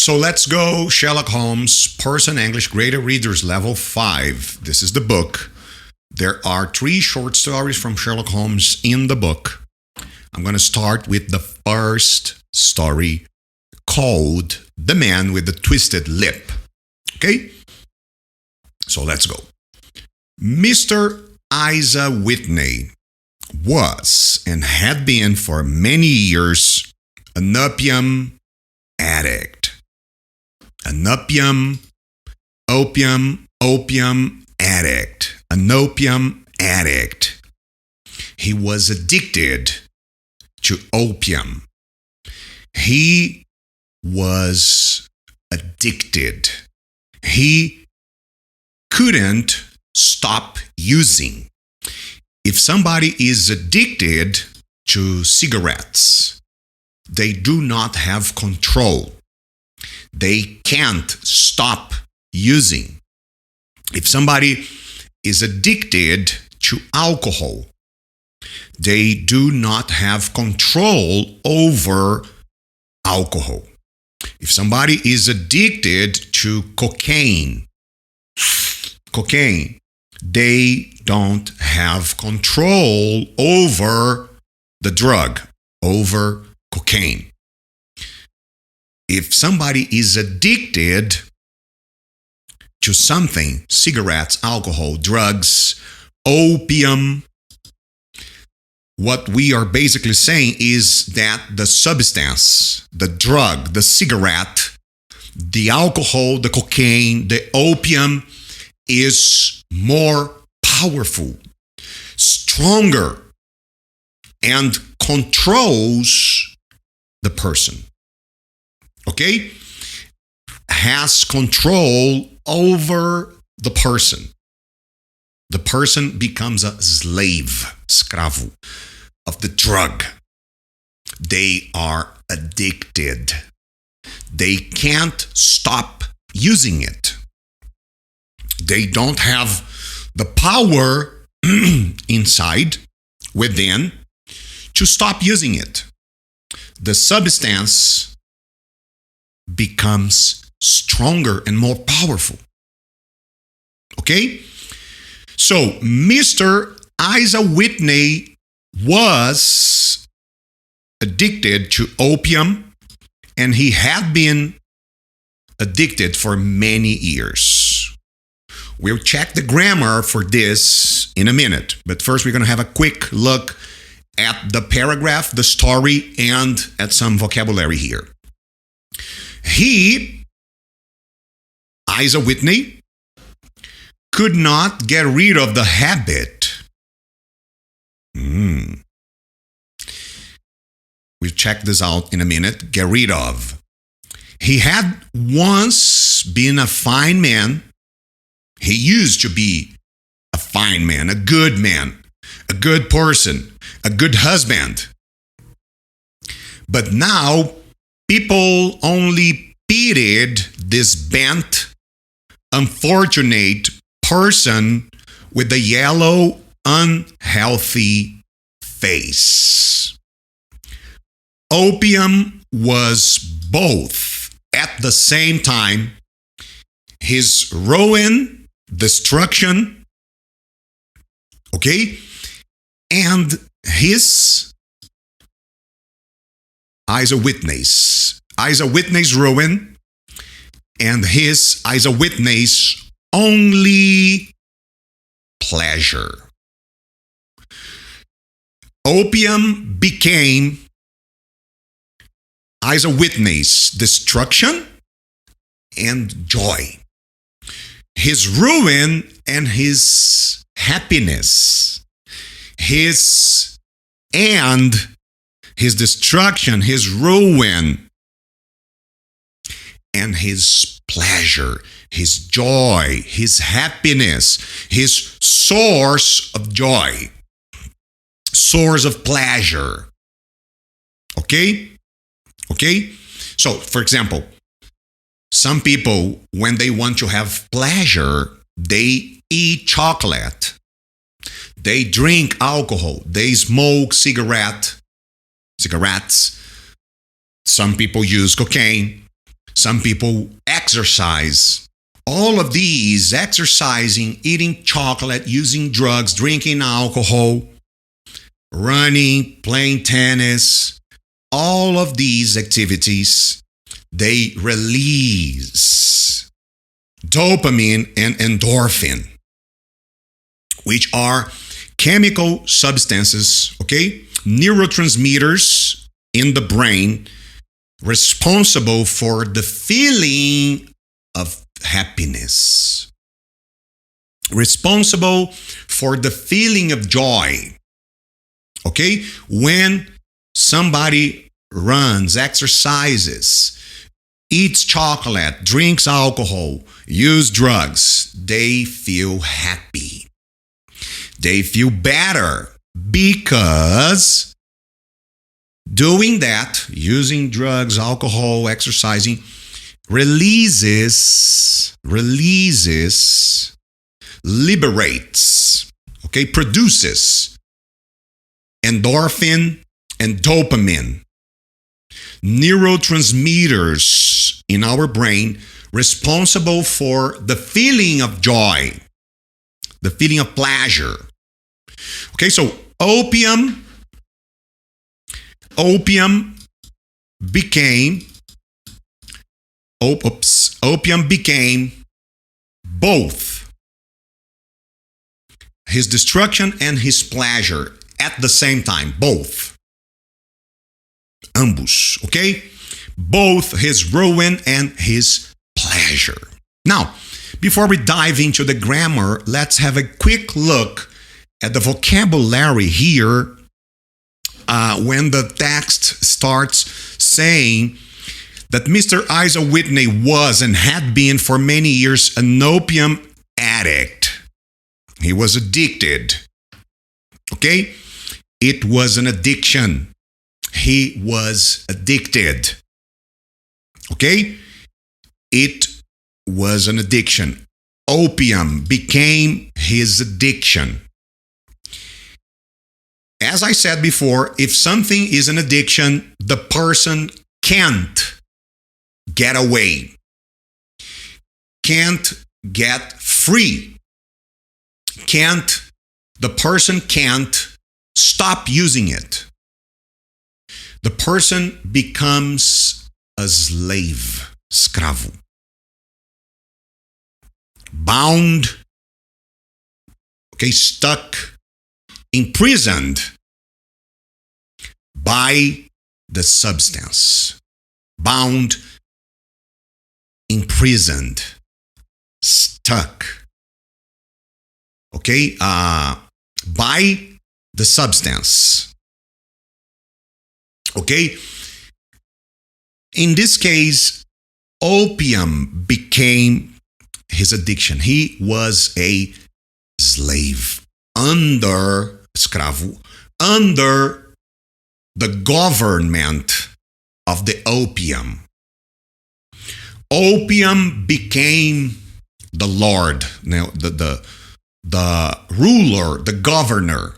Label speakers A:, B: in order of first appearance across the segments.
A: So let's go. Sherlock Holmes, Person English Greater Readers Level 5. This is the book. There are 3 short stories from Sherlock Holmes in the book. I'm going to start with the first story called The Man with the Twisted Lip. Okay? So let's go. Mr. Isa Whitney was and had been for many years an opium addict. An opium addict. An opium addict. He was addicted to opium. He was addicted. He couldn't stop using. If somebody is addicted to cigarettes, they do not have control. They can't stop using. If somebody is addicted to alcohol, they do not have control over alcohol. If somebody is addicted to cocaine, they don't have control over the drug, over cocaine. If somebody is addicted to something, cigarettes, alcohol, drugs, opium, what we are basically saying is that the substance, the drug, the cigarette, the alcohol, the cocaine, the opium is more powerful, stronger, and controls the person. Okay? Has control over the person. The person becomes a slave, escravo, of the drug. They are addicted. They can't stop using it. They don't have the power inside, within, to stop using it. The substance becomes stronger and more powerful. Okay? So, Mr. Isa Whitney was addicted to opium, and he had been addicted for many years. We'll check the grammar for this in a minute, but first we're going to have a quick look at the paragraph, the story, and at some vocabulary here. He, Isa Whitney, could not get rid of the habit. We'll check this out in a minute. Get rid of. He had once been a fine man. He used to be a fine man, a good person, a good husband. But now, people only pitied this bent, unfortunate person with a yellow, unhealthy face. Opium was both, at the same time, his ruin, destruction, okay, and his Isa Whitney's ruin, and his Isa Whitney's only pleasure. Opium became Isa Whitney's destruction and joy. His ruin and his happiness. His destruction, his ruin, and his pleasure, his joy, his happiness, his source of joy, source of pleasure. Okay? So, for example, some people, when they want to have pleasure, they eat chocolate, they drink alcohol, they smoke cigarettes. Some people use cocaine. Some people exercise. All of these, exercising, eating chocolate, using drugs, drinking alcohol, running, playing tennis, all of these activities, they release dopamine and endorphin, which are chemical substances, okay? Neurotransmitters in the brain responsible for the feeling of happiness, responsible for the feeling of joy, okay? When somebody runs, exercises, eats chocolate, drinks alcohol, use drugs, they feel happy. They feel better because doing that, using drugs, alcohol, exercising, liberates, okay, produces endorphin and dopamine, neurotransmitters in our brain responsible for the feeling of joy, the feeling of pleasure. Okay, so opium became both his destruction and his pleasure at the same time, both. Ambos, okay? Both his ruin and his pleasure. Now, before we dive into the grammar, let's have a quick look at the vocabulary here when the text starts saying that Mr. Isa Whitney was and had been for many years an opium addict. He was addicted. Okay? It was an addiction. He was addicted. Okay? It was an addiction. Opium became his addiction. As I said before, if something is an addiction, the person can't get away, can't get free, the person can't stop using it. The person becomes a slave, escravo, bound, okay, stuck, imprisoned by the substance, bound, imprisoned, stuck, okay, by the substance, okay. In this case, opium became his addiction. He was a slave under escravo, under the government of the opium. Opium became the lord, the ruler, the governor,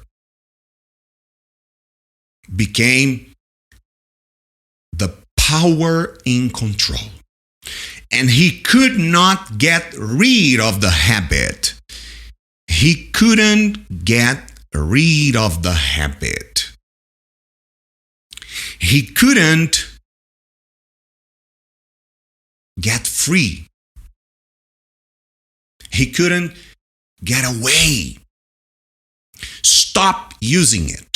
A: became the power in control. And he could not get rid of the habit. He couldn't get rid of the habit. He couldn't get free. He couldn't get away. Stop using it.